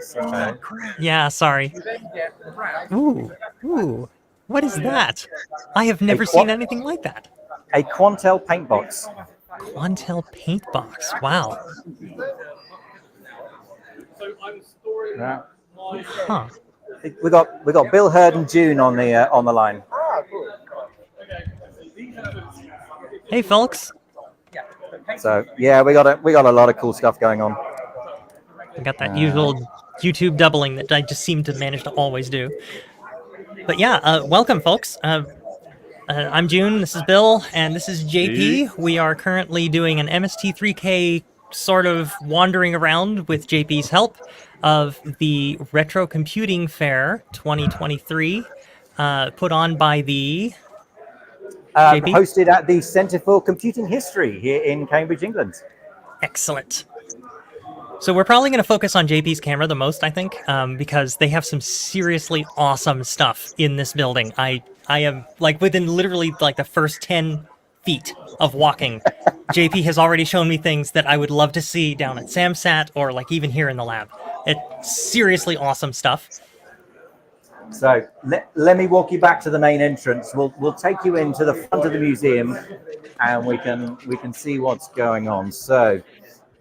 So, Yeah, sorry. Ooh. What is that? I have never seen anything like that. a Quantel paintbox. Quantel paintbox. Wow. Yeah. Huh. We got Bill Hurd and June on the line. Hey, folks. So yeah, we got a lot of cool stuff going on. I got that usual YouTube doubling that I just seem to manage to always do. But yeah, welcome, folks. I'm June, this is Bill, and this is JP. We are currently doing an MST3K sort of wandering around with JP's help of the Retro Computing Fair 2023, put on by the... JP? Hosted at the Centre for Computing History here in Cambridge, England. Excellent. So we're probably going to focus on JP's camera the most, I think, because they have some seriously awesome stuff in this building. I am, like, within literally, like, the first 10 feet of walking, JP has already shown me things that I would love to see down at SamSat or, like, even here in the lab. It's seriously awesome stuff. So let me walk you back to the main entrance. We'll take you into the front of the museum, and we can see what's going on. So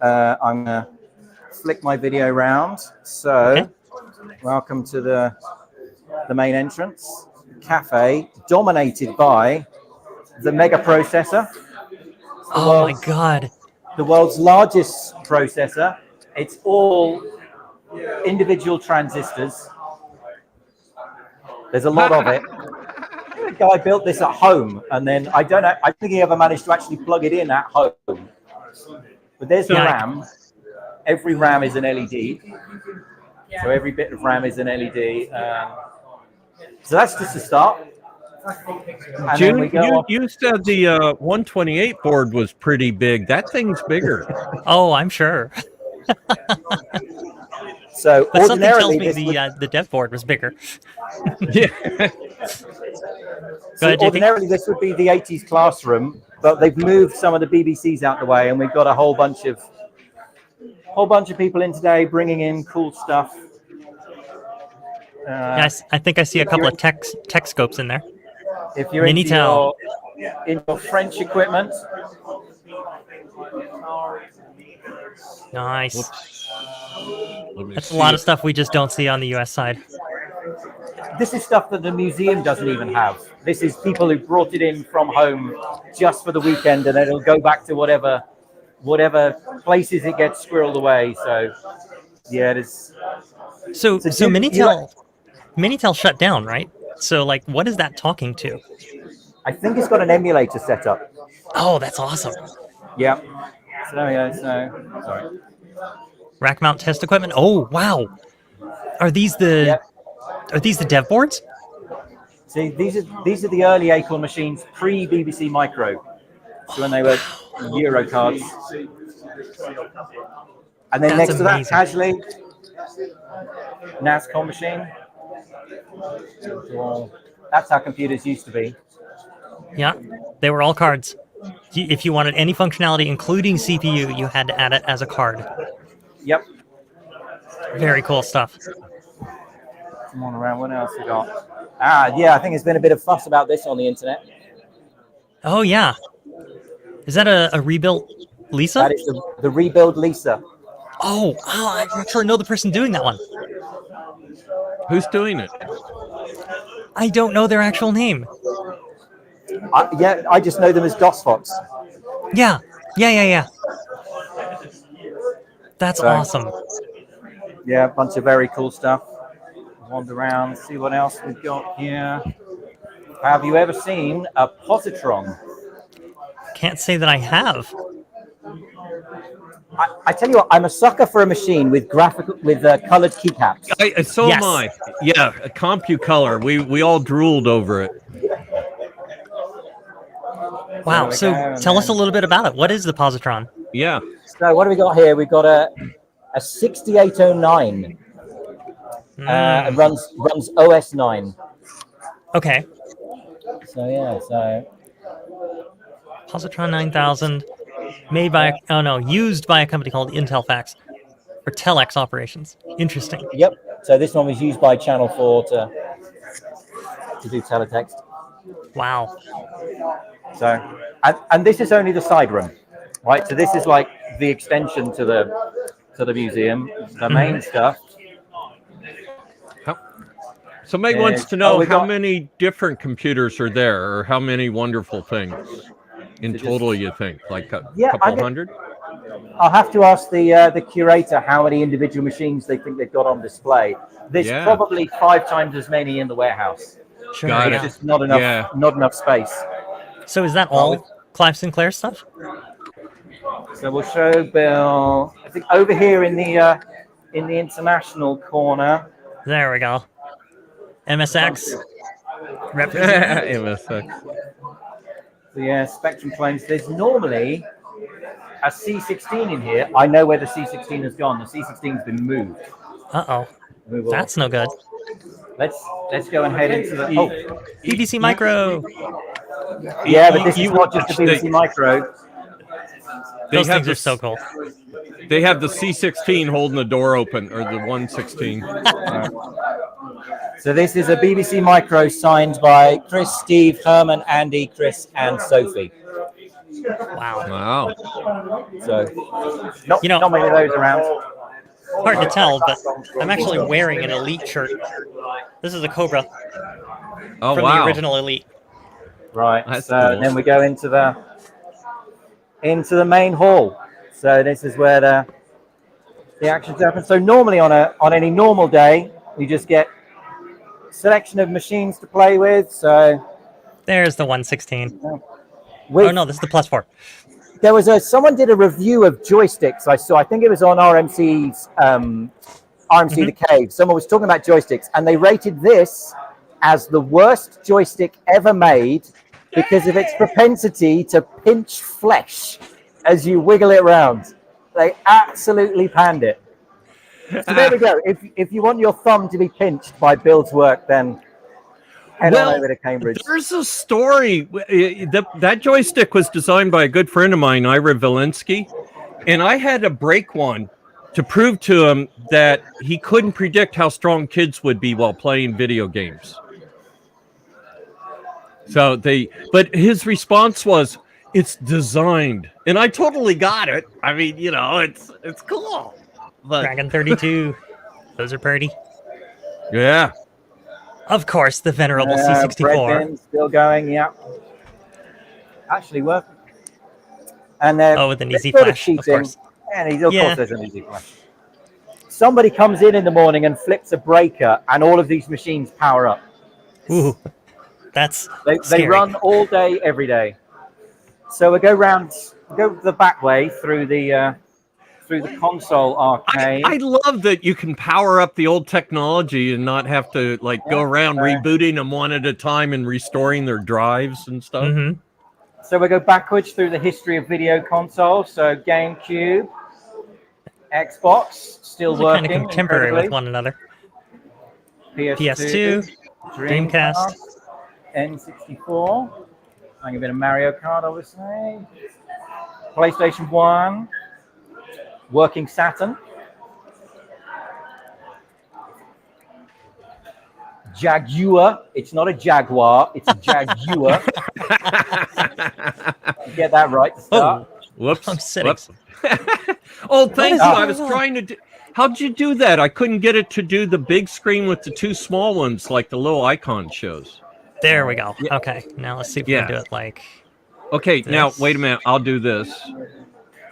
I'm gonna flick my video around. So okay. Welcome to the main entrance. Cafe dominated by the mega processor. Oh my god! The world's largest processor. It's all individual transistors. There's a lot of it. The guy built this at home, and then I don't know. I think he ever managed to actually plug it in at home. But there's the RAM. Every RAM is an LED. So every bit of RAM is an LED. So that's just a start. And June, you said the 128 board was pretty big. That thing's bigger. Oh, I'm sure. So but something tells me the dev board was bigger. Yeah. So ordinarily this would be the 80s classroom, but they've moved some of the BBCs out the way, and we've got a whole bunch of people in today bringing in cool stuff. Yes, I think I see a couple of tech scopes in there. If you're into your French equipment. Nice. That's a lot of stuff we just don't see on the US side. This is stuff that the museum doesn't even have. This is people who brought it in from home just for the weekend, and then it'll go back to whatever places it gets squirreled away. So yeah, it is. So Minitel shut down, right? So like, what is that talking to? I think it's got an emulator set up. Oh, that's awesome. Yeah. So there we go. So sorry. Rack mount test equipment. Oh wow. Are these the dev boards? See, these are the early Acorn machines pre BBC Micro. So when they were Euro cards. And then next to that, casually, NASCOM machine. That's how computers used to be. Yeah, they were all cards. If you wanted any functionality, including CPU, you had to add it as a card. Yep. Very cool stuff. Come on around. What else we got? Yeah, I think there's been a bit of fuss about this on the internet. Oh, yeah. Is that a rebuilt Lisa? That is the rebuild Lisa. Oh, I actually know the person doing that one. Who's doing it? I don't know their actual name. I just know them as DOSFox. Yeah. That's awesome. Yeah, a bunch of very cool stuff. Wander around, see what else we've got here. Have you ever seen a positron? Can't say that I have. I tell you what, I'm a sucker for a machine with colored keycaps. So am I. Yeah, a CompuColor. We all drooled over it. Wow. So tell us a little bit about it. What is the positron? Yeah. So what do we got here? We've got a 6809. It runs OS 9. Okay. So yeah, Positron 9000, used by a company called Intel Fax. For telex operations. Interesting. Yep. So this one was used by Channel 4 to do teletext. Wow. So, and this is only the side room, right? So this is like the extension to the museum. The main stuff. So Meg wants to know how many different computers are there, or how many wonderful things in total you think? Like a couple hundred? I'll have to ask the curator how many individual machines they think they've got on display. There's probably 5 times as many in the warehouse. Sure. Got It's it. just not enough space. So is that all Clive Sinclair stuff? So we'll show Bill. I think over here in the international corner. There we go. MSX. Representing. MSX. So yeah, Spectrum claims there's normally a C16 in here. I know where the C16 has gone. The C16's been moved. Uh-oh. That's no good. Let's go and head into the BBC Micro. Yeah, but this is not just a BBC Micro. Those things are so cool. They have the C16 holding the door open, or the 116. So this is a BBC Micro signed by Chris, Steve, Herman, Andy, Chris, and Sophie. Wow. So, not many of those around. Hard to tell, but I'm actually wearing an Elite shirt. This is a Cobra from the original Elite. Right. That's so cool. then we go into the main hall. So this is where the actions happen. So normally on any normal day, you just get selection of machines to play with. So there's the 116. Oh no, this is the +4. There was someone did a review of joysticks. I saw. I think it was on RMC's RMC The Cave. Someone was talking about joysticks, and they rated this as the worst joystick ever made because of its propensity to pinch flesh as you wiggle it around. They absolutely panned it. So there we go. If you want your thumb to be pinched by Bill's work, then head on over to Cambridge. There's a story. That joystick was designed by a good friend of mine, Ira Valinsky, and I had to break one to prove to him that he couldn't predict how strong kids would be while playing video games. So but his response was, "It's designed," and I totally got it. I mean, it's cool. But Dragon 32. Those are pretty. Yeah. Of course, the venerable C64. Still going, yeah. Actually working. And then with an easy flash, of course. And of course there's an easy flash. Somebody comes in the morning and flips a breaker, and all of these machines power up. Ooh, that's they run all day, every day. So we go the back way through the console arcade. I love that you can power up the old technology and not have to go around rebooting them one at a time and restoring their drives and stuff. Mm-hmm. So we go backwards through the history of video consoles. So GameCube, Xbox, still working. Kind of contemporary with one another. PS2, Dreamcast, N64. Playing a bit of Mario Kart, obviously. PlayStation 1. Working Saturn. Jaguar. It's not a Jaguar. It's a Jaguar. Get that right to start. Whoops. I'm sitting. Whoops. Oh, thank you. I was trying to do... How'd you do that? I couldn't get it to do the big screen with the 2 small ones like the little icon shows. There we go. Okay. Now let's see if we can do it like... Okay, this. Now, wait a minute. I'll do this.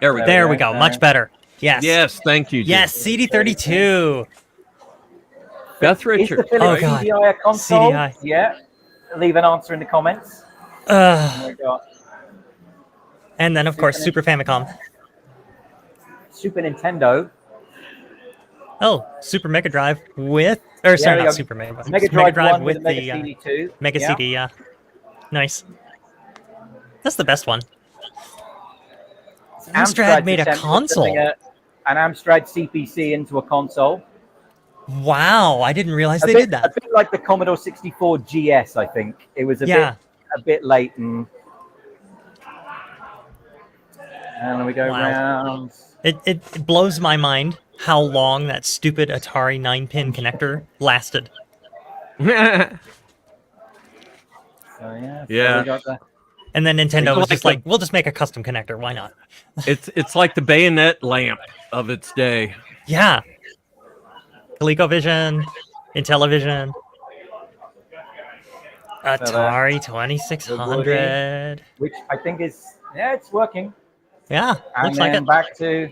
There we go. There we go. Much better. Yes. Yes, thank you, Jim. Yes, CD32. Beth Richard. Is the Philips CDI a console? CDI. Yeah. Leave an answer in the comments. And then, of course, Super Famicom. Super Nintendo. Oh, Super Mega Drive with... Or, sorry, not Super Mega Drive. Mega Drive with the Mega CD2. Mega CD, yeah. Nice. That's the best one. Amstrad made a console. An Amstrad CPC into a console. Wow, I didn't realize they did that. A bit like the Commodore 64 GS, I think. It was a bit late. And then we go around. It blows my mind how long that stupid Atari 9-pin connector lasted. So yeah. Yeah. So we got the, And then Nintendo was like just like, we'll just make a custom connector. Why not? It's like the bayonet lamp of its day. Yeah. ColecoVision, Intellivision, Atari 2600. which I think is it's working. Yeah, And looks like then it. back to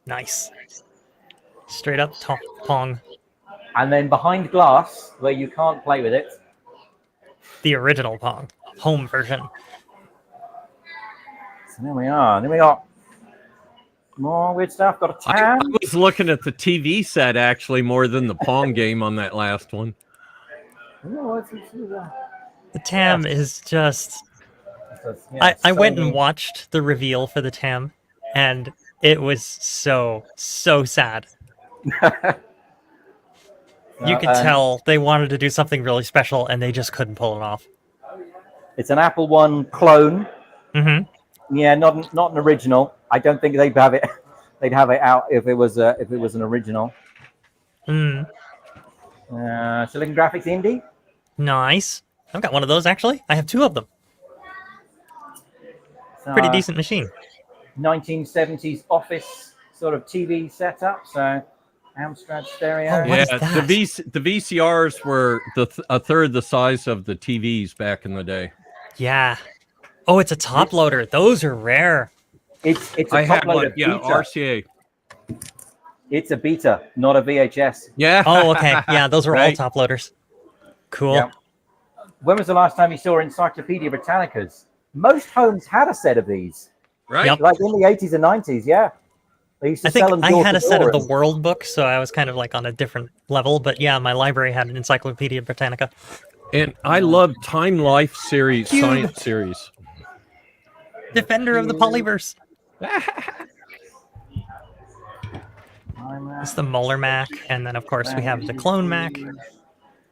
Nice. Straight up Pong. and then behind glass where you can't play with it. The original Pong. Home version. So there we are. Then we got more weird stuff. Got a I tab. was looking at the TV set actually more than the Pong game on that last one. Ooh, what's this? The TAM is just... Yeah, I went and Sony. watched the reveal for the TAM, and it was so sad. You could tell they wanted to do something really special, and they just couldn't pull it off. It's an Apple One clone. Mm-hmm. Yeah, not an original. I don't think they'd have it. They'd have it out if it was an original. Mm. Silicon Graphics Indie. Nice. I've got one of those, actually. I have two of them. Pretty decent machine. 1970s office sort of TV setup. So Amstrad stereo. Oh, what is Yeah, that? the VCRs were a third the size of the TVs back in the day. Yeah. Oh, it's a top loader. Those are rare. It's a I had top loader one, yeah, beta. RCA. It's a beta, not a VHS. Yeah. Oh, okay. Yeah, those are all Right. top loaders. Cool. Yeah. When was the last time you saw Encyclopedia Britannicas? Most homes had a set of these, Right? Yep. like in the 80s and 90s. Yeah, they used to I sell think them. I door had to a set door of the and- World Book, so I was kind of like on a different level. But yeah, my library had an Encyclopedia Britannica. And I love Time Life series, Cube. science series. Defender of the Polyverse. I'm, It's the Molar Mac, and then of course we have the Clone Mac.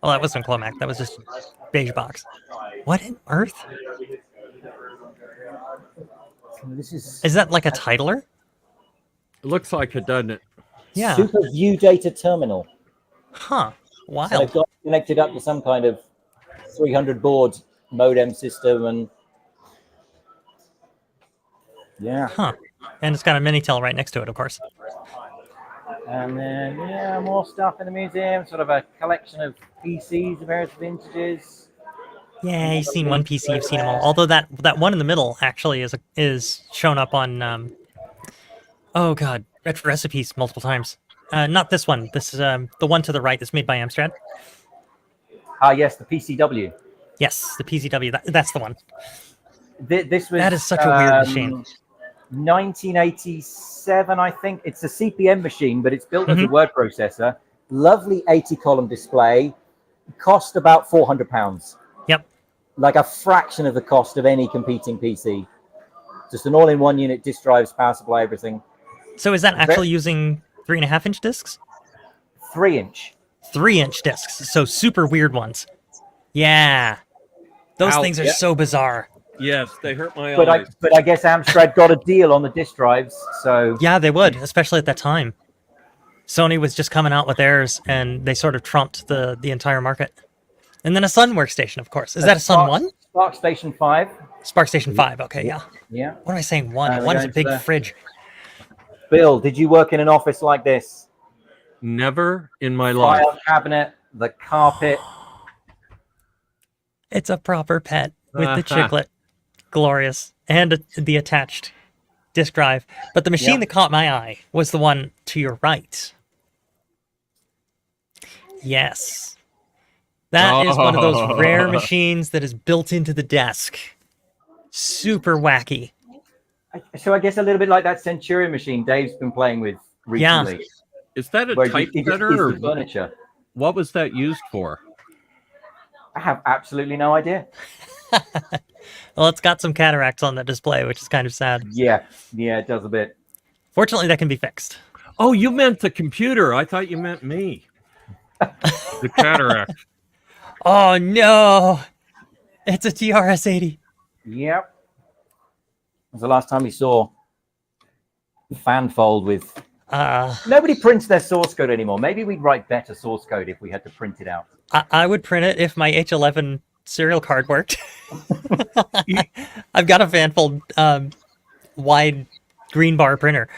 Oh, that wasn't Clone Mac. That was just beige box. What in earth? This is Is that like a titler? It looks like it, doesn't it? Yeah. Super View Data Terminal. Huh. So Wild. they've got connected up to some kind of 300 board modem system, and yeah, Huh. And it's got a Minitel right next to it, of course. and then more stuff in the museum. Sort of a collection of PCs of various vintages. Yeah, you've seen one PC, you've seen them all. Although that one in the middle actually is shown up on oh god, retro recipes multiple times. Not this one. This is the one to the right that's made by Amstrad. Ah, yes, the PCW. Yes, the PCW. That's the one. This was That is such a weird machine. 1987, I think. It's a CPM machine, but it's built as a Mhm. word processor. Lovely 80-column display. Cost about £400. Yep. Like a fraction of the cost of any competing PC. Just an all-in-one unit, disk drives, power supply, everything. So is that actually using 3.5-inch discs? 3-inch. 3-inch discs. So super weird ones. Yeah. Those Ow, things are yeah. so bizarre. Yes, they hurt my But eyes. I guess Amstrad got a deal on the disk drives, so Yeah, they would, especially at that time. Sony was just coming out with theirs, and they sort of trumped the entire market. And then a Sun workstation, of course. Is that a Sun 1? SparkStation 5. SparkStation 5, okay, yeah. Yeah. What am I saying? 1? we're 1 is a going to big the- fridge. Bill, did you work in an office like this? Never in my life. File cabinet, the carpet. It's a proper pet with the chiclet. Glorious. And the attached disk drive. But the machine Yep. that caught my eye was the one to your right. Yes. That is one of those rare machines that is built into the desk. Super wacky. So I guess a little bit like that Centurion machine Dave's been playing with recently. Is that a Where it just typesetter is or the furniture. what was that used for? I have absolutely no idea. Well, it's got some cataracts on that display, which is kind of sad. Yeah, it does a bit. Fortunately, that can be fixed. Oh, you meant the computer. I thought you meant me. The cataract. Oh, no. It's a TRS-80. Yep. Was the last time you saw the fan fold with Nobody prints their source code anymore. Maybe we'd write better source code if we had to print it out. I would print it if my H11 serial card worked. I've got a fanfold wide green bar printer,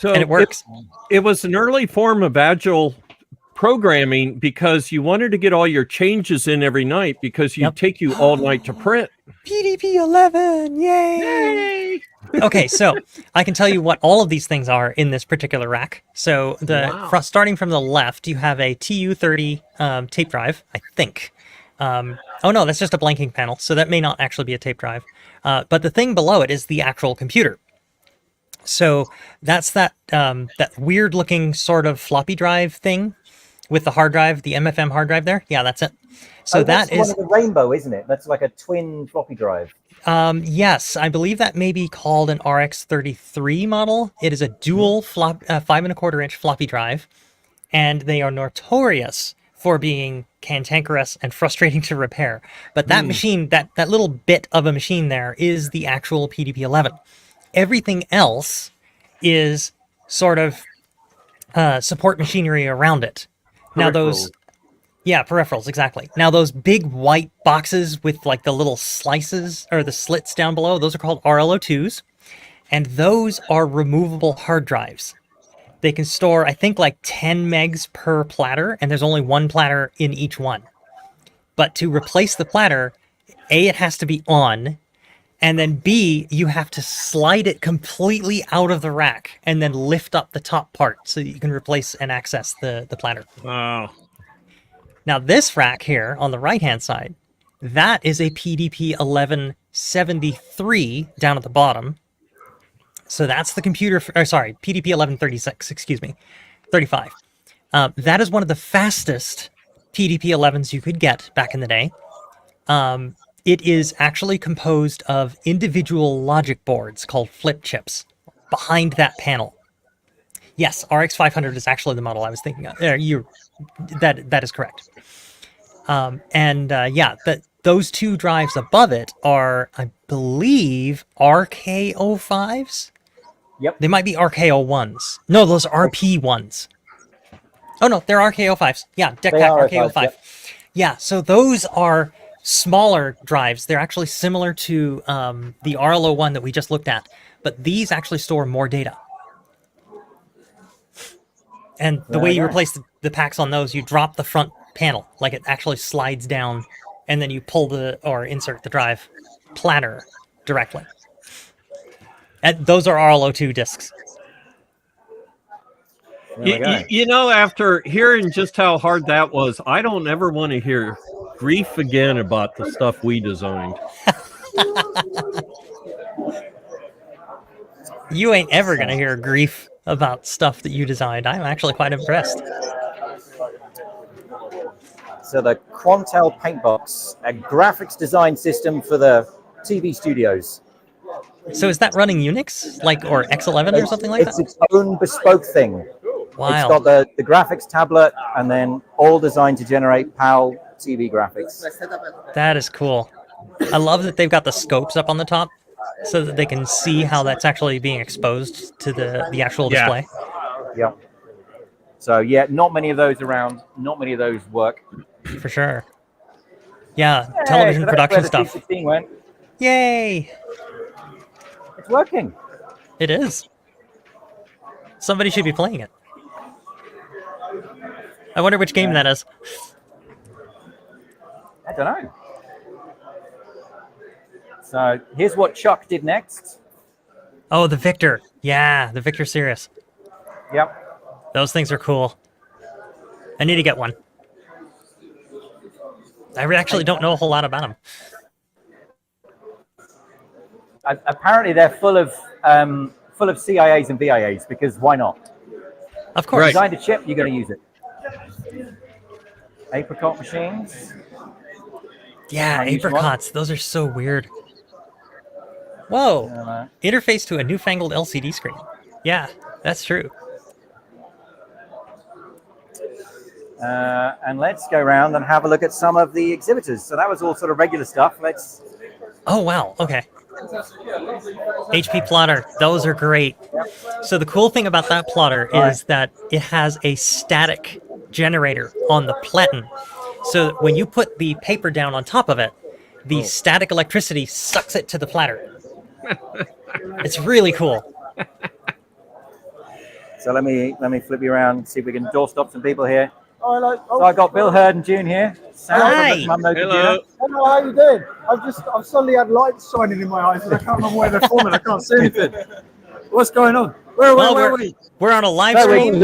So and it works. It was an early form of agile programming because you wanted to get all your changes in every night because you take you all night to print. PDP-11, yay! Okay, so I can tell you what all of these things are in this particular rack. So starting from the left, you have a TU-30 tape drive, I think. Oh no, that's just a blanking panel, so that may not actually be a tape drive. But the thing below it is the actual computer. So that's that weird-looking sort of floppy drive thing with the hard drive, the MFM hard drive there. Yeah, that's it. So that's one of the rainbow, isn't it? That's like a twin floppy drive. Yes, I believe that may be called an RX-33 model. It is a dual 5.25-inch floppy drive, and they are notorious for being cantankerous and frustrating to repair. But that machine, that little bit of a machine there, is the actual PDP-11. Everything else is sort of support machinery around it. Now those... Yeah, peripherals, exactly. Now, those big white boxes with like the little slices or the slits down below, those are called RLO2s. And those are removable hard drives. They can store, I think, like 10 megs per platter, and there's only one platter in each one. But to replace the platter, A, it has to be on, and then B, you have to slide it completely out of the rack and then lift up the top part so that you can replace and access the platter. Wow. Now this rack here on the right-hand side, that is a PDP 1173 down at the bottom. So that's the computer, PDP 1136, excuse me, 35. That is one of the fastest PDP 11s you could get back in the day. It is actually composed of individual logic boards called flip chips behind that panel. Yes, RX 500 is actually the model I was thinking of. That is correct. Those two drives above it are, I believe, RK05s? Yep. They might be RK01s. No, those are RP1s. Oh, no, they're RK05s. Yeah, DECPAC RK05. Yep. Yeah, so those are smaller drives. They're actually similar to the RLO1 that we just looked at, but these actually store more data. And the way you replace the packs on those, you drop the front panel, like it actually slides down, and then you pull or insert the drive platter directly. And those are RLO2 discs. You know, after hearing just how hard that was, I don't ever want to hear grief again about the stuff we designed. You ain't ever going to hear grief about stuff that you designed. I'm actually quite impressed. So the Quantel paintbox, a graphics design system for the TV studios. So is that running Unix, or X11 or something like that? It's its own bespoke thing. Wow. It's got the graphics tablet and then all designed to generate PAL TV graphics. That is cool. I love that they've got the scopes up on the top so that they can see how that's actually being exposed to the actual display. Yeah. So yeah, not many of those around. Not many of those work. For sure. Yeah, television production stuff. T16 went. Yay! It's working. It is. Somebody should be playing it. I wonder which game that is. I don't know. So here's what Chuck did next. Oh, the Victor. Yeah, the Victor Sirius. Yep. Those things are cool. I need to get one. I actually don't know a whole lot about them. Apparently, they're full of CIAs and BIAs because why not? Of course. You designed a chip, you're going to use it. Apricot machines. Yeah, apricots. Those are so weird. Whoa. Interface to a newfangled LCD screen. Yeah, that's true. And let's go around and have a look at some of the exhibitors. So that was all sort of regular stuff. Oh, wow. Okay. HP plotter, those are great. So the cool thing about that plotter is that it has a static generator on the platen. So that when you put the paper down on top of it, the static electricity sucks it to the platter. It's really cool. So let me flip you around and see if we can doorstop some people here. Oh, hello. Oh, So I got Bill Hurd and June here. Sam Hi. from Mum No Hello. Computer. hello, how you doing? I've suddenly had lights shining in my eyes and I can't remember where they're from and I can't see anything. What's going on? Where are we? We're on a live So stream.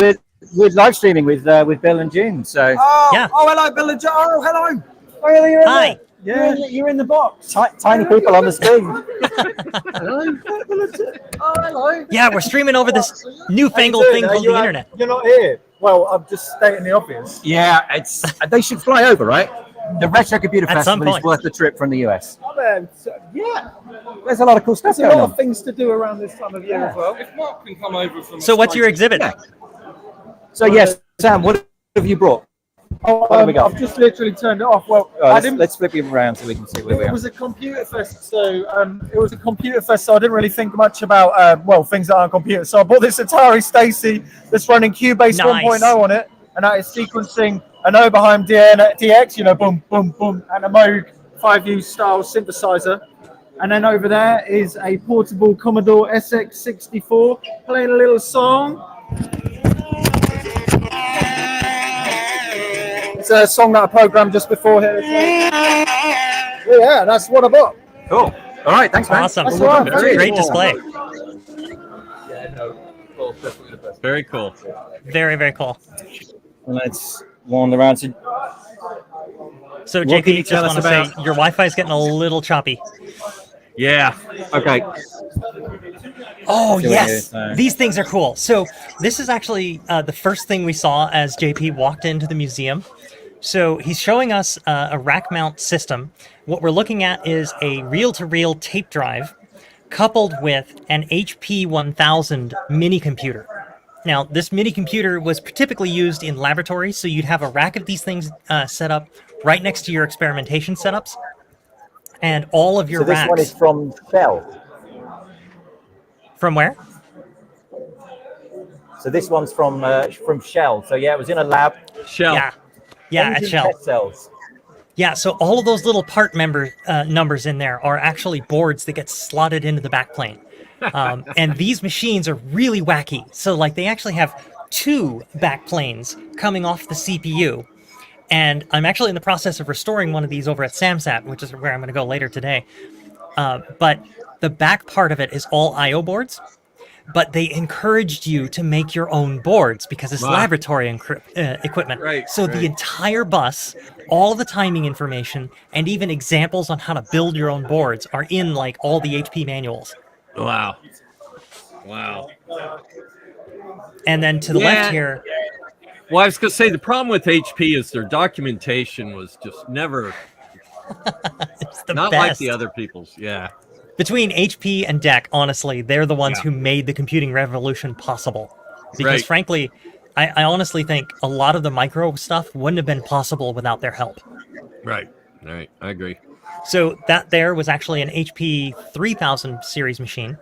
we're live streaming with Bill and June. So Oh, Yeah. oh, hello, Bill and Joe. Oh, hello. oh, yeah, you're in Hi. there. Yeah, you're in the box. Tiny people on the screen. Hello. Oh, hello. Yeah, we're streaming over this newfangled How you thing doing? called the internet. You're not here. Well, I'm just staying in the office. Yeah, it's they should fly over, right? The Retro Computer At some Festival is point. worth the trip from the US. Oh, man. Yeah, There's a lot of cool stuff there's a going lot on. of things to do around this time of year as well. If Mark can come over from So what's your exhibit? Yeah. So yes, Sam, what have you brought? Oh, What have we got? I've just literally turned it off. Well, Oh, I let's, didn't. let's flip you around so we can see where we It are. was a computer fest, so I didn't really think much about things that aren't computers. So I bought this Atari Stacy that's running Cubase Nice. 1.0 on it, and that is sequencing an Oberheim DX, boom, boom, boom, and a Moog 5U style synthesizer. And then over there is a portable Commodore SX64 playing a little song. It's a song that I programmed just before here. Yeah, that's what I bought. Cool. All right, thanks, man. Awesome. That's all right. That's a great display. Very cool. Very, very cool. Let's wander around. So, So What can you JP, tell just us want to say about- your Wi-Fi is getting a little choppy. Yeah. okay. Oh, See what yes. it is, no. These things are cool. So this is actually the first thing we saw as JP walked into the museum. So he's showing us a rack mount system. What we're looking at is a reel-to-reel tape drive coupled with an HP 1000 mini computer. Now, this mini computer was typically used in laboratories, so you'd have a rack of these things set up right next to your experimentation setups. And all of your So this racks... one is from Shell. From where? So this one's from Shell. So yeah, it was in a lab. Shell. Yeah, at Engine Shell. test cells. Yeah, so all of those little part numbers in there are actually boards that get slotted into the backplane. And these machines are really wacky. So like they actually have 2 backplanes coming off the CPU. And I'm actually in the process of restoring one of these over at SamSat, which is where I'm going to go later today. But the back part of it is all I/O boards. But they encouraged you to make your own boards because it's Wow. laboratory equipment. Right, So the entire bus, all the timing information, and even examples on how to build your own boards are in like all the HP manuals. Wow. Wow. And then to the Yeah. left here, Well, I was going to say the problem with HP is their documentation was just never it's the not best. like the other people's. Yeah. Between HP and DEC, honestly, they're the ones Yeah. who made the computing revolution possible. Because Right. frankly, I honestly think a lot of the micro stuff wouldn't have been possible without their help. Right. Right. I agree. So that there was actually an HP 3000 series machine.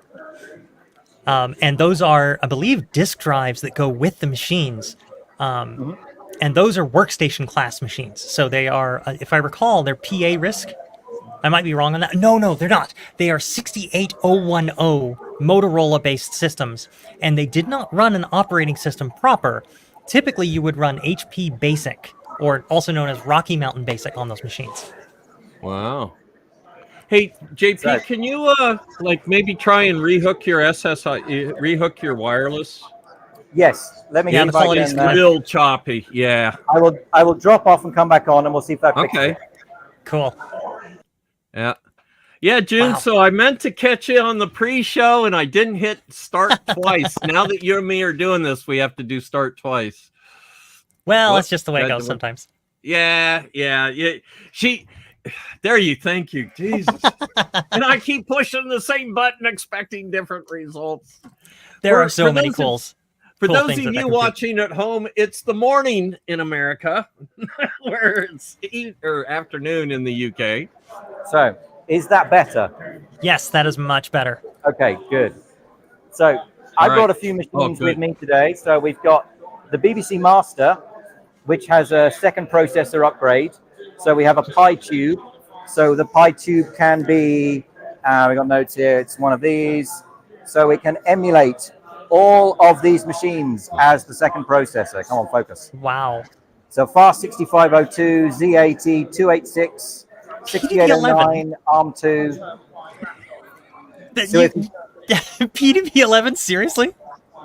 And those are, I believe, disk drives that go with the machines. And those are workstation class machines. So they are, if I recall, they're PA RISC. I might be wrong on that. No, they're not. They are 68010 Motorola-based systems, and they did not run an operating system proper. Typically, you would run HP Basic, or also known as Rocky Mountain Basic on those machines. Wow. Hey, JP, Right. can you like maybe try and rehook your SSI, rehook your wireless? Yes. Let me Yeah, see the if I quality's can. Real choppy. Yeah. I will drop off and come back on, and we'll see if that fixes Okay. it. Cool. Yeah. Yeah, June. Wow. So I meant to catch you on the pre-show, and I didn't hit start twice. Now that you and me are doing this, we have to do start twice. Well, Whoops, that's just the way it had goes to- sometimes. Yeah. There you. Thank you, Jesus. And I keep pushing the same button, expecting different results. There For- are so for many those of- cool For those things of that you can do. watching at home, it's the morning in America, where it's or afternoon in the UK. So Is that better? Yes, that is much better. Okay, good. So I brought a few machines with me today. So we've got the BBC Master, which has a second processor upgrade. So we have a PyTube. So the PyTube can be, we got notes here, it's one of these. So we can emulate all of these machines as the second processor. Come on, focus. Wow. So FAST 6502, Z80, 286, 6809, ARM2. So PDP-11, seriously?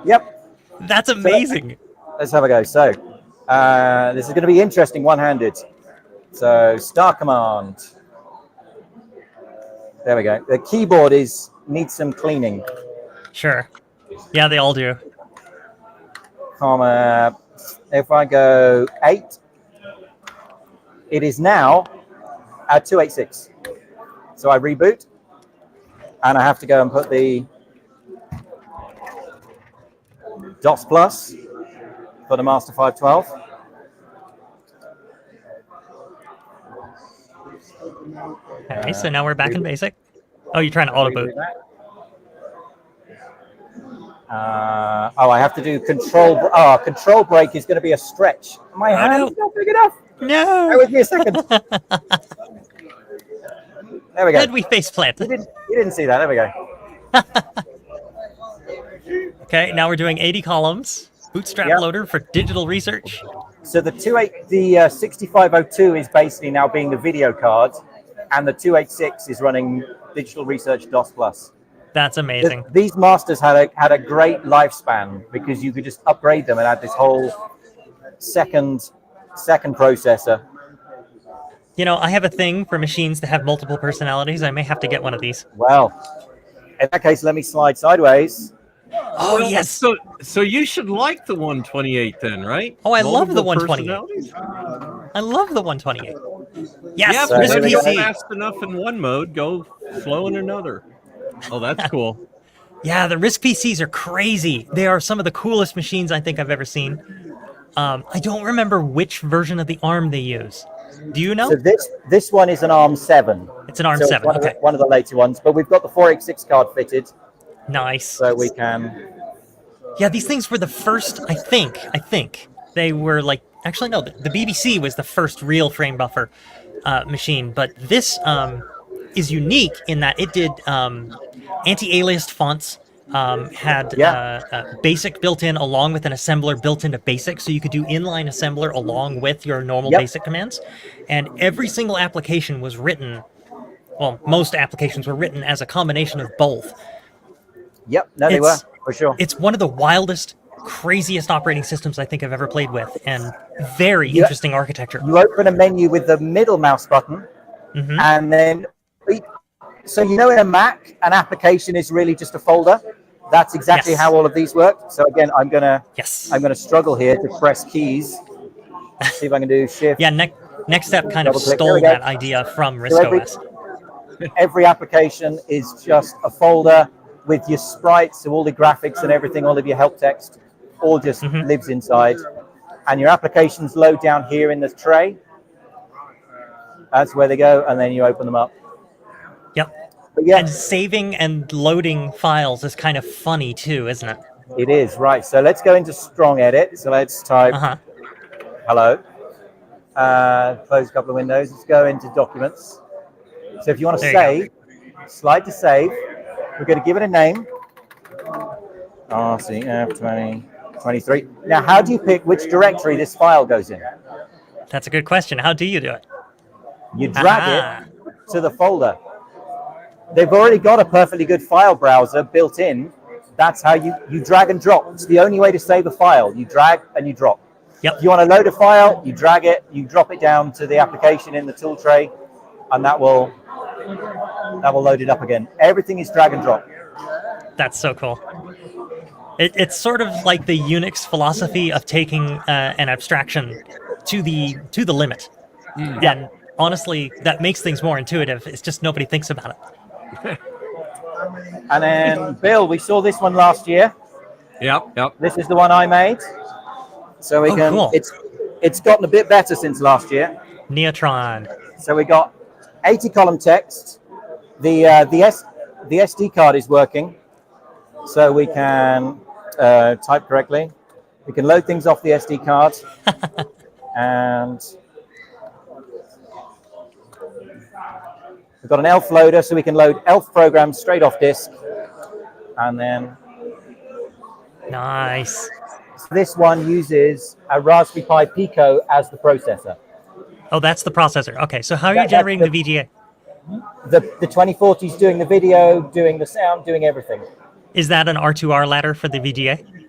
Yep. That's amazing. So let's have a go. So this is going to be interesting one-handed. So star command. There we go. The keyboard needs some cleaning. Sure. Yeah, they all do. Comma. If I go 8, it is now at 286. So I reboot, and I have to go and put the DOS Plus for the Master 512. Okay, so now we're back in basic. Oh, you're trying to auto boot. I have to do control. Control break is going to be a stretch. My hand's not big enough. No. Bear with me a second. There we go. Did we faceplant? You didn't see that. There we go. Okay, now we're doing 80 columns. Bootstrap loader for digital research. So the 6502 is basically now being the video card, and the 286 is running digital research DOS Plus. That's amazing. These masters had a great lifespan because you could just upgrade them and add this whole second processor. You know, I have a thing for machines that have multiple personalities. I may have to get one of these. Well, in that case, let me slide sideways. Oh, yes. So you should like the 128 then, right? Oh, I love the Multiple 128. I love the 128. Yes, Yeah, So but here if we you go. go fast enough in one mode, go slow in another. Oh, that's cool. Yeah, the RISC PCs are crazy. They are some of the coolest machines I think I've ever seen. I don't remember which version of the ARM they use. Do you know? So this one is an ARM 7. It's an ARM So 7, okay. One of the later ones, but we've got the 486 card fitted, Nice. so we can. Yeah, these things were the first, I think, they were like, actually no, the BBC was the first real frame buffer machine, but this is unique in that it did anti-aliased fonts, had BASIC built in along with an assembler built into BASIC, so you could do inline assembler along with your normal BASIC commands, and every single application was written, well, most applications were written as a combination of both. Yep, no, they were, for sure. It's one of the wildest, craziest operating systems I think I've ever played with, and very interesting architecture. You open a menu with the middle mouse button, and then, so you know in a Mac, an application is really just a folder. That's exactly how all of these work. So again, I'm gonna struggle here to press keys. See if I can do shift. Yeah, next step kind of Double-click. stole that idea from RISC-OS. Every application is just a folder with your sprites, so all the graphics and everything, all of your help text, all just lives inside. And your applications load down here in the tray. That's where they go, and then you open them up. Yep. But yeah, And saving and loading files is kind of funny too, isn't it? it is, right. So let's go into strong edit. So let's type hello. Close a couple of windows. Let's go into documents. So if you want to save, slide to save. We're going to give it a name. RCF 2023. Now, how do you pick which directory this file goes in? That's a good question. How do you do it? You drag it to the folder. They've already got a perfectly good file browser built in. That's how you drag and drop. It's the only way to save a file. You drag and you drop. Yep. If you want to load a file, you drag it, you drop it down to the application in the tool tray, and that will load it up again. Everything is drag and drop. That's so cool. It's sort of like the Unix philosophy of taking an abstraction to the limit. And honestly, that makes things more intuitive. It's just nobody thinks about it. And then, Bill, we saw this one last year. Yep. This is the one I made. So we can. Cool. It's gotten a bit better since last year. Neotron. So we got 80 column text, the SD card is working, so we can type correctly. We can load things off the SD card, and we've got an ELF loader, so we can load ELF programs straight off disk, and then Nice. this one uses a Raspberry Pi Pico as the processor. Oh, that's the processor. Okay, so how are you That's generating the VGA? The 2040 is doing the video, doing the sound, doing everything. Is that an R2R ladder for the VGA?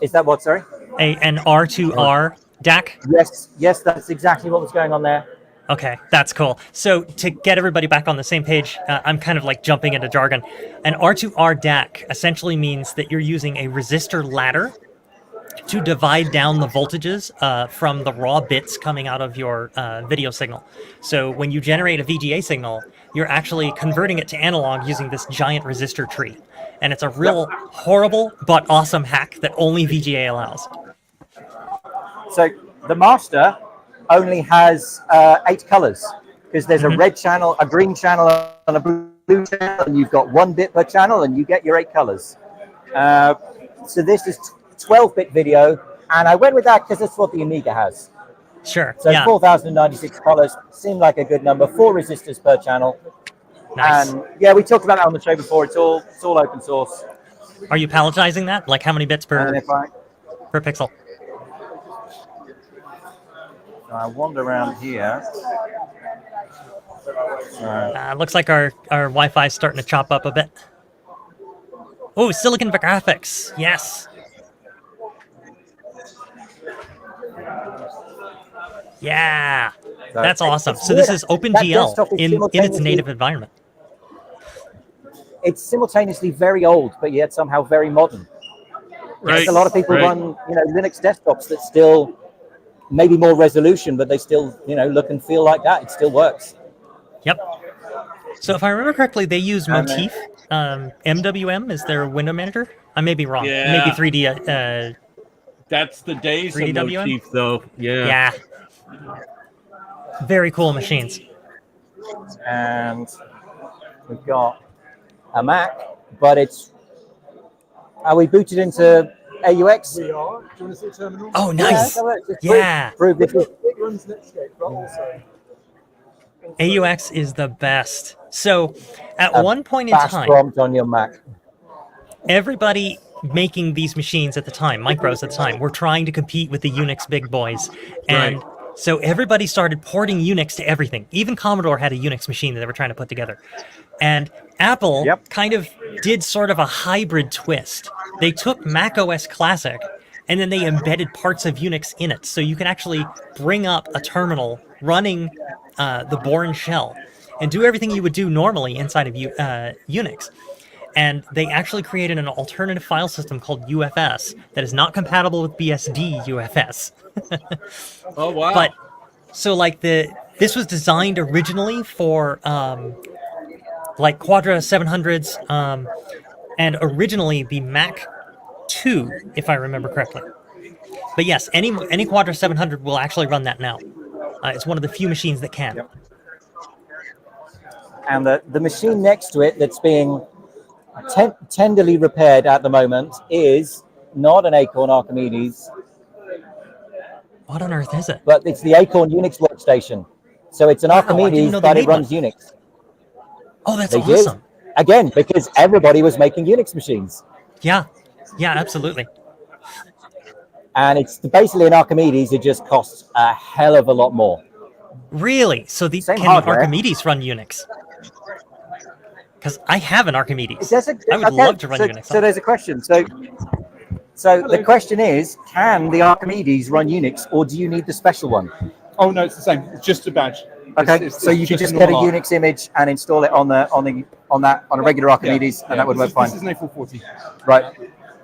Is that what, sorry? An R2R DAC? Yes, that's exactly what was going on there. Okay, that's cool. So to get everybody back on the same page, I'm kind of like jumping into jargon. An R2R DAC essentially means that you're using a resistor ladder to divide down the voltages from the raw bits coming out of your video signal. So when you generate a VGA signal, you're actually converting it to analog using this giant resistor tree. And it's a real horrible but awesome hack that only VGA allows. So the master only has 8 colors, because there's a red channel, a green channel, and a blue channel, and you've got 1 bit per channel, and you get your 8 colors. So this is 12-bit video, and I went with that because that's what the Amiga has. Sure. So yeah. 4,096 colors seemed like a good number. 4 resistors per channel. Nice. And yeah, we talked about that on the show before. It's all open source. Are you palletizing that? Like how many bits per And if per pixel? I wander around here. Looks like our Wi-Fi is starting to chop up a bit. Oh, silicon graphics. Yes. Yeah. That's awesome. So this is OpenGL in its native environment. It's simultaneously very old, but yet somehow very modern. Right. Yes, a lot of people run, Linux desktops that still maybe more resolution, but they still, look and feel like that. It still works. Yep. So if I remember correctly, they use Motif. MWM is their window manager. I may be wrong. Yeah. Maybe 3D. That's the days of 3DWM? Motif, though. Yeah. Yeah. Very cool machines. And we've got a Mac, but are we booted into AUX? We are. Do you want to see a terminal? Oh, nice. Yeah. Prove this is- It runs Netscape, but also. AUX is the best. So at one point in Bash time, prompt on your Mac. everybody making these machines at the time, micros at the time, were trying to compete with the Unix big boys. And so everybody started porting Unix to everything. Even Commodore had a Unix machine that they were trying to put together. And Apple kind of did sort of a hybrid twist. They took Mac OS Classic and then they embedded parts of Unix in it. So you can actually bring up a terminal running the Bourne shell and do everything you would do normally inside of Unix. And they actually created an alternative file system called UFS that is not compatible with BSD UFS. Oh, wow. But so like this was designed originally for like Quadra 700s and originally the Mac 2, if I remember correctly. But yes, any Quadra 700 will actually run that now. It's one of the few machines that can. And the machine next to it that's being tenderly repaired at the moment is not an Acorn Archimedes. What on earth is it? But it's the Acorn Unix workstation. So it's an Archimedes, but it runs Unix. Oh, that's They awesome. did. Again, because everybody was making Unix machines. Yeah, absolutely. And it's basically an Archimedes, it just costs a hell of a lot more. Really? So Same can hardware. Archimedes run Unix? Because I have an Archimedes. I would love to run Unix. So there's a question. So the question is, can the Archimedes run Unix, or do you need the special one? Oh no, it's the same. It's just a badge. Okay, so you can just get a Unix image and install it on a regular Archimedes, and that would work fine. This is an A440. Right.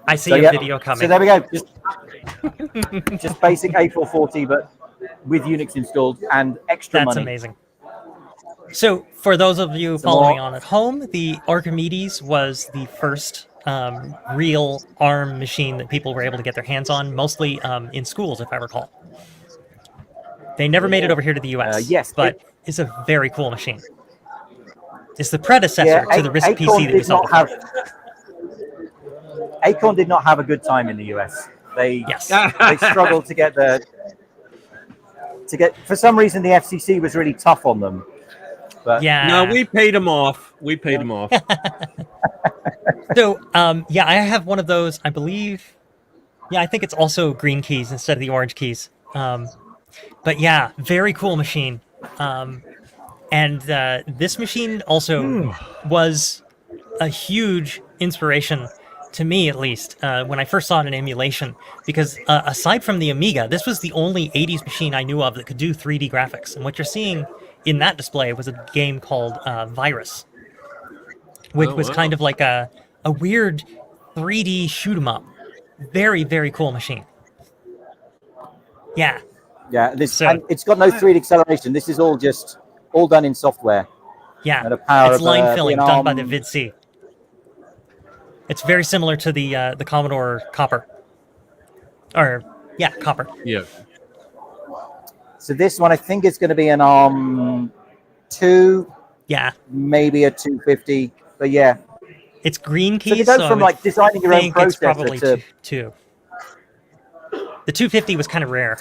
I see a video coming. So there we go. Just basic A440, but with Unix installed and extra That's money. amazing. So for those of you following on at home, the Archimedes was the first real ARM machine that people were able to get their hands on, mostly in schools, if I recall. They never made it over here to the US, yes, but it's a very cool machine. It's the predecessor to the RISC PC that we saw before. Acorn did not have a good time in the US. They struggled to get for some reason the FCC was really tough on them. But yeah, no, we paid them off. So I have one of those, I believe. Yeah, I think it's also green keys instead of the orange keys. But yeah, very cool machine. And this machine also was a huge inspiration to me, at least, when I first saw it in emulation. Because aside from the Amiga, this was the only 80s machine I knew of that could do 3D graphics. And what you're seeing in that display was a game called Virus, which was kind of like a weird 3D shoot 'em up. Very, very cool machine. Yeah. Yeah, and it's got no 3D acceleration. This is all done in software. Yeah, and the power it's of, line filling done by the VidC. It's very similar to the Commodore Copper. Copper. Yeah. So this one, I think it's going to be an ARM 2. Yeah. Maybe a 250. But yeah. It's green keys. So it goes from like designing your own processor probably to 2. The 250 was kind of rare.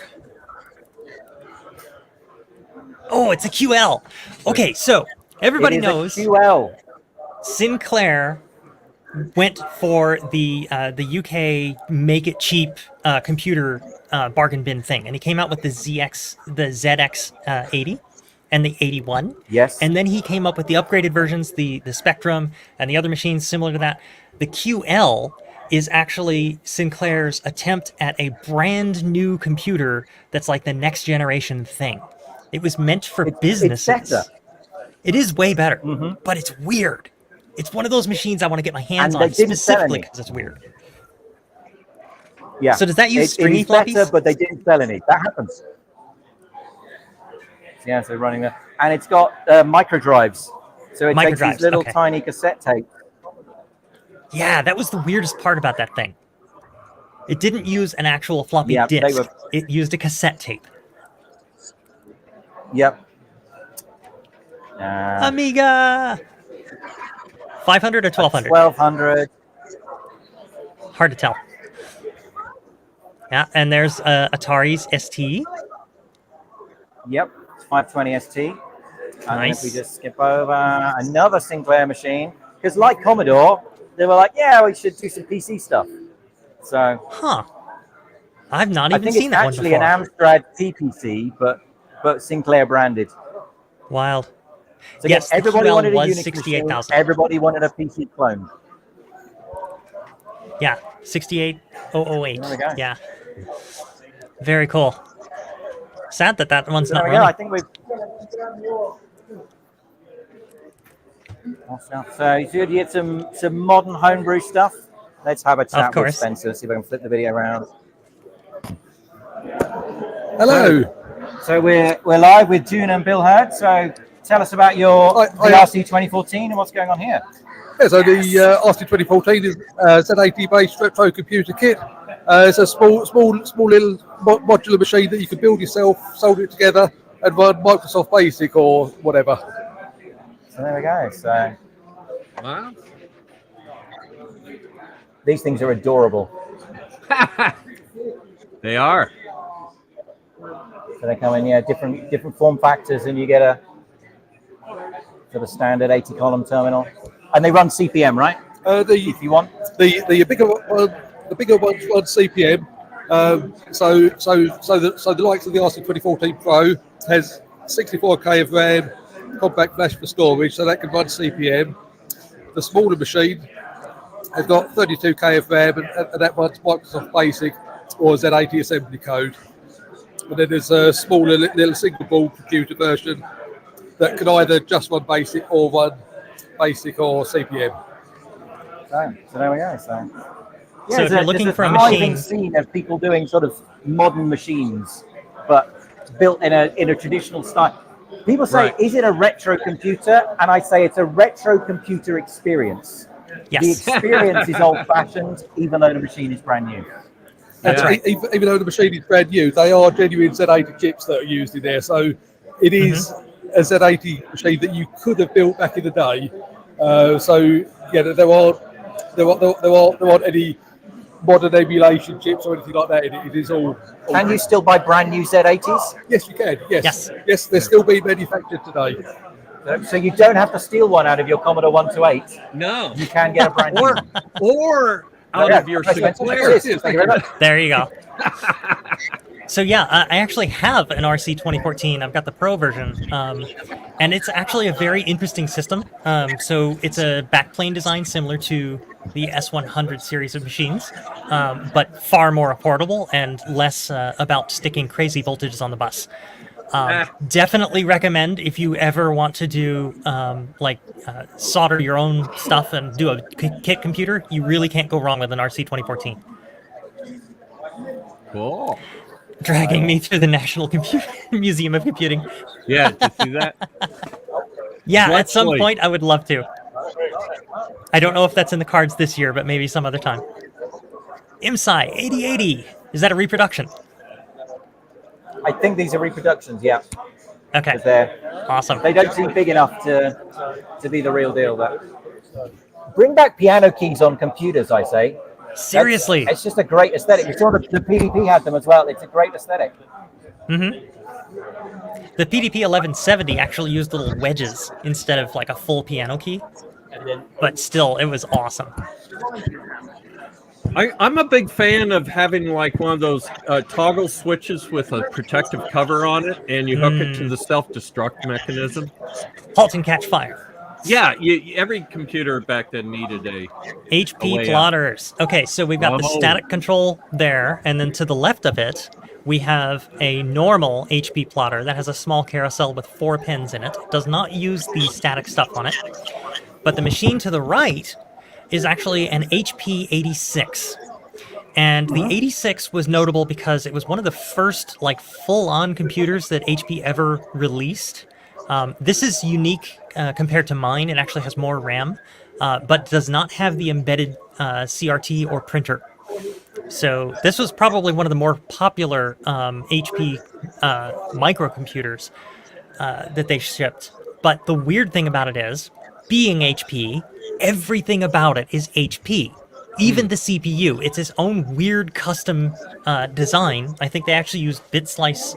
Oh, it's a QL. Okay, so everybody knows QL. Sinclair went for the UK make it cheap computer bargain bin thing, and he came out with the ZX 80 and the 81. Yes. And then he came up with the upgraded versions, the Spectrum and the other machines similar to that. The QL is actually Sinclair's attempt at a brand new computer that's like the next generation thing. It was meant for businesses. It's better. It is way better, but it's weird. It's one of those machines I want to get my hands on specifically because it's weird. Yeah. So does that use stringy floppies? Better, but they didn't sell any. That happens. Yeah, so running there. And it's got micro drives. So it takes these little tiny cassette tapes. Yeah, that was the weirdest part about that thing. It didn't use an actual floppy disk. It used a cassette tape. Yep. Amiga! 500 or 1200? 1200. Hard to tell. Yeah, and there's Atari's ST. Yep, 520 ST. And Nice. if we just skip over another Sinclair machine, because like Commodore, they were like, yeah, we should do some PC stuff. So. Huh. I've not even seen that one before. I think it's actually an Amstrad PPC, but Sinclair branded. Wild. So yes, everybody wanted a Unix 68,000. Everybody wanted a PC clone. Yeah, 68008. There we go. Yeah. Very cool. Sad that one's not There we running. go. I think we've. So you get some modern homebrew stuff. Let's have a chat with Spencer. See if I can flip the video around. Hello. So we're live with June and Bill Hurd. So tell us about your RC 2014 and what's going on here. Yeah, so the RC 2014 is Z80 based retro computer kit. It's a small little modular machine that you can build yourself, solder it together, and run Microsoft Basic or whatever. So there we go. So wow, these things are adorable. They are. So they come in, different form factors, and you get a sort of standard 80-column terminal, and they run CPM, right? If you want the bigger ones run CPM. So the likes of the RC 2014 Pro has 64K of RAM, compact flash for storage, so that can run CPM. The smaller machine has got 32K of RAM, and that runs Microsoft Basic or Z80 assembly code. And then there's a smaller little single board computer version that can either just run Basic or run Basic or CPM. So there we go. So if you're looking for a machine, scene of people doing sort of modern machines, but built in a traditional style. People say, is it a retro computer? And I say it's a retro computer experience. Yes. The experience is old-fashioned, even though the machine is brand new. That's right. Even though the machine is brand new, they are genuine Z80 chips that are used in there. So it is a Z80 machine that you could have built back in the day. So yeah, there aren't any modern emulation chips or anything like that. It is all. Can you still buy brand new Z80s? Yes, you can. Yes, Yes. yes, they're still being manufactured today. So you don't have to steal one out of your Commodore 128. No. You can get a brand new one. Or out Yeah, of your thank you. Sinclair. Yes, thank you very much. There you go. So yeah, I actually have an RC 2014. I've got the Pro version, and it's actually a very interesting system. So it's a backplane design similar to the S100 series of machines, but far more affordable and less about sticking crazy voltages on the bus. Definitely recommend if you ever want to do solder your own stuff and do a kit computer. You really can't go wrong with an RC 2014. Cool. Dragging me through the National Museum of Computing. Yeah, did you see that? Yeah, at some Actually- point I would love to. I don't know if that's in the cards this year, but maybe some other time. IMSI 8080. Is that a reproduction? I think these are reproductions, yeah. Okay, 'Cause they're awesome. they don't seem big enough to be the real deal. But bring back piano keys on computers, I say. Seriously. It's just a great aesthetic. You saw the PDP had them as well. It's a great aesthetic. The PDP 1170 actually used little wedges instead of like a full piano key, but still, it was awesome. I'm a big fan of having like one of those toggle switches with a protective cover on it, and you hook it to the self-destruct mechanism. Halt and catch fire. Yeah, every computer back then needed a HP way out. plotters. Okay, so we've got the Oh. static control there, and then to the left of it, we have a normal HP plotter that has a small carousel with 4 pins in it. It does not use the static stuff on it. But the machine to the right is actually an HP 86. And the 86 was notable because it was one of the first like full-on computers that HP ever released. This is unique compared to mine. It actually has more RAM, but does not have the embedded CRT or printer. So this was probably one of the more popular HP microcomputers that they shipped. But the weird thing about it is, being HP, everything about it is HP. Even the CPU, it's its own weird custom design. I think they actually used bit slice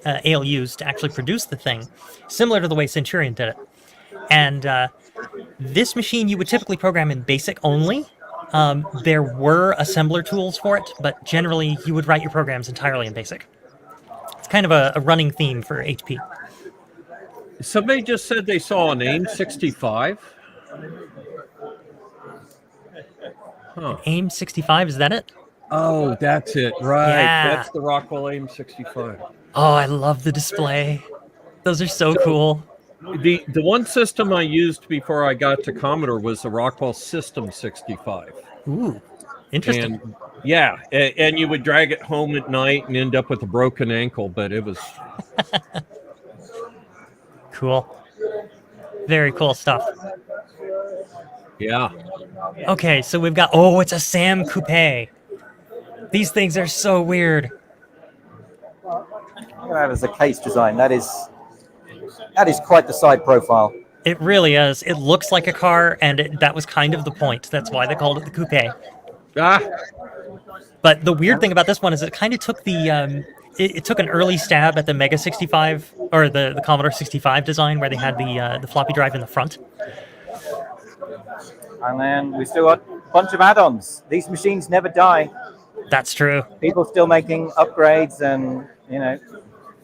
ALUs to actually produce the thing, similar to the way Centurion did it. And this machine you would typically program in BASIC only. There were assembler tools for it, but generally you would write your programs entirely in BASIC. It's kind of a running theme for HP. Somebody just said they saw an AIM-65. Huh. AIM 65, is that it? Oh, that's it. Right. Yeah. That's the Rockwell AIM-65. Oh, I love the display. Those are so cool. The one system I used before I got to Commodore was the Rockwell System 65. Ooh, interesting. And yeah, and you would drag it home at night and end up with a broken ankle, but it was Cool. Very cool stuff. yeah. Okay, so we've got, oh, it's a Sam Coupe. These things are so weird. Look at that as a case design. That is quite the side profile. It really is. It looks like a car, and that was kind of the point. That's why they called it the Coupe. Ah, But the weird thing about this one is it kind of took the, it took an early stab at the Mega 65, or the Commodore 65 design, where they had the floppy drive in the front. And then we still got a bunch of add-ons. These machines never die. That's true. People still making upgrades and,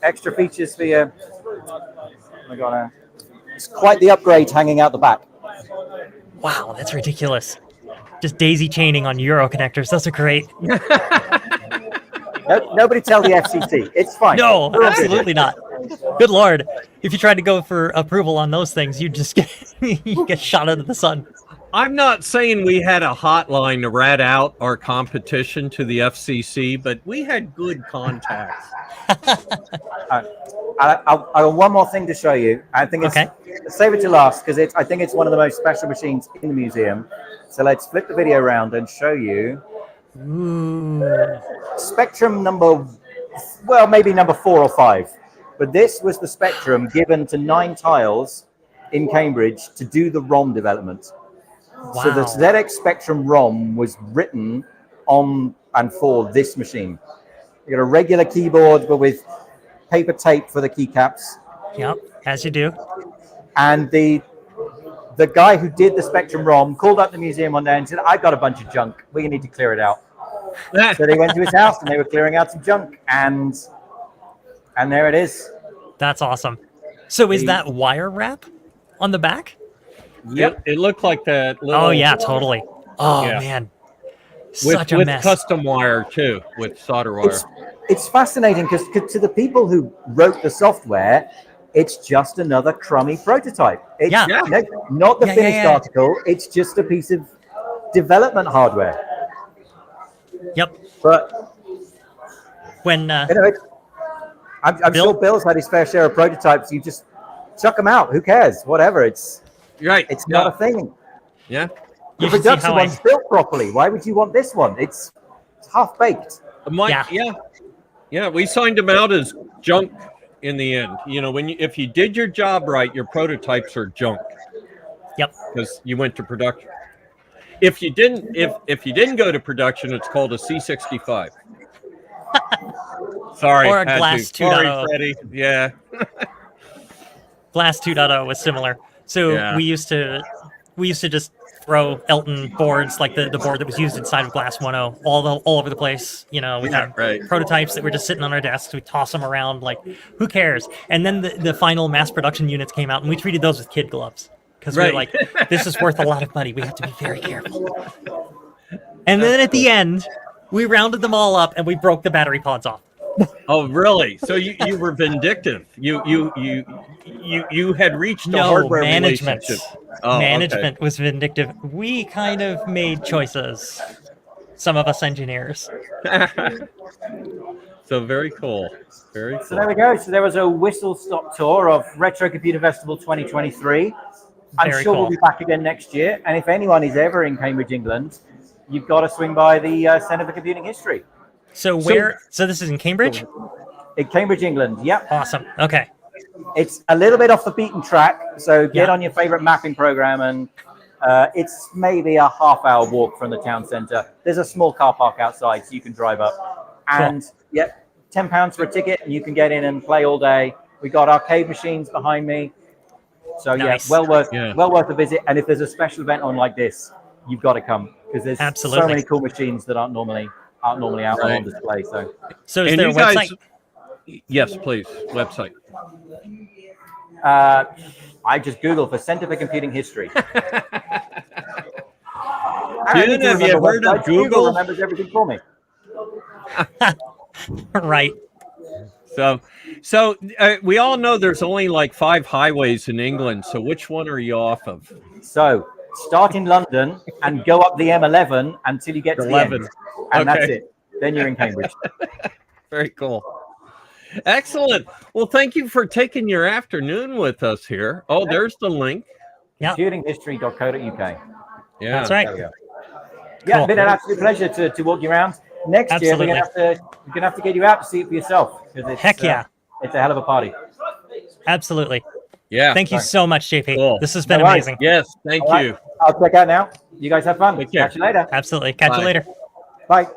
extra features for you. It's quite the upgrade hanging out the back. Wow, that's ridiculous. Just daisy chaining on Euro connectors. Those are great. Nobody tell the FCC. It's fine. No, We're all good. absolutely not. Good Lord. If you tried to go for approval on those things, you just get shot out of the sun. I'm not saying we had a hotline to rat out our competition to the FCC, but we had good contacts. I have one more thing to show you. I think it's save it to last because I think it's one of the most special machines in the museum. So let's flip the video around and show you Ooh. Spectrum maybe number 4 or 5. But this was the spectrum given to 9 tiles in Cambridge to do the ROM development. Wow. So the ZX Spectrum ROM was written on and for this machine. You got a regular keyboard, but with paper tape for the keycaps. Yep, as you do. And the guy who did the Spectrum ROM called up the museum one day and said, "I've got a bunch of junk. We need to clear it out." So they went to his house and they were clearing out some junk, and there it is. That's awesome. So is that wire wrap on the back? Yep. It looked like that. Little, Oh yeah, totally. Oh Yeah. man, such a with mess. custom wire too, with solder wire. It's fascinating because to the people who wrote the software, it's just another crummy prototype. It's Yeah. not the Yeah, finished yeah. article. It's just a piece of development hardware. Yep. But When you know, I'm Bill? sure Bill's had his fair share of prototypes. You just chuck them out. Who cares? Whatever. It's Right. not a thing. Yeah. The You should see production how I- one's built properly. Why would you want this one? It's half baked. Yeah. We signed them out as junk in the end. You know, if you did your job right, your prototypes are junk. Yep. Because you went to production. If you didn't, if you didn't go to production, it's called a C65. Sorry, Or a had Glass to. Sorry, 2.0. Freddie. Yeah. Glass 2.0 was similar. So Yeah. we used to just throw Elton boards, like the board that was used inside of Glass 1.0, all over the place. You know, we had right. prototypes that were just sitting on our desks. We toss them around, like, who cares? And then the final mass production units came out, and we treated those with kid gloves because we were like, this is worth a lot of money. We have to be very careful. And then at the end, we rounded them all up and we broke the battery pods off. Oh, really? So you were vindictive. You had reached a No, hardware management. relationship. Oh, Management was vindictive. We kind of made choices. Some of us engineers. Okay. So very cool. Very cool. So there we go. So there was a whistle-stop tour of Retro Computer Festival 2023. I'm Very sure cool. we'll be back again next year. And if anyone is ever in Cambridge, England, you've got to swing by the Centre for Computing History. So where? So this is in Cambridge? In Cambridge, England. Yep. Awesome. Okay. It's a little bit off the beaten track. So get Yeah. on your favorite mapping program, and it's maybe a half-hour walk from the town centre. There's a small car park outside, so you can drive up. And yep, £10 for a ticket, and you can get in and play all day. We got arcade machines behind me. So Nice. yeah, well worth a visit. And if there's a special event on like this, you've got to come because there's Absolutely. so many cool machines that aren't normally out on display. So is And there a you guys- website? Yes, please. Website. I just Google for Center for Computing History. June, have you heard of Google? Remembers everything for me. Right. So we all know there's only like 5 highways in England. So which one are you off of? So start in London and go up the M11 until you get to the 11. end. And that's Okay. it. Then you're in Cambridge. Very cool. Excellent. Well, thank you for taking your afternoon with us here. Oh, there's the link. Yeah. Computinghistory.co.uk. Yeah. That's right. There we go. Yeah, Cool. it's been an absolute pleasure to walk you around. Next year, we're gonna have to get you out to see it for yourself. It's, Heck yeah. It's a hell of a party. Absolutely. Yeah. Thank you so much, JP. Cool. This has been No worries. amazing. Yes. Thank All right, you. I'll check out now. You guys have fun. Take care. Catch you later. Absolutely. Catch Bye. you later. Bye.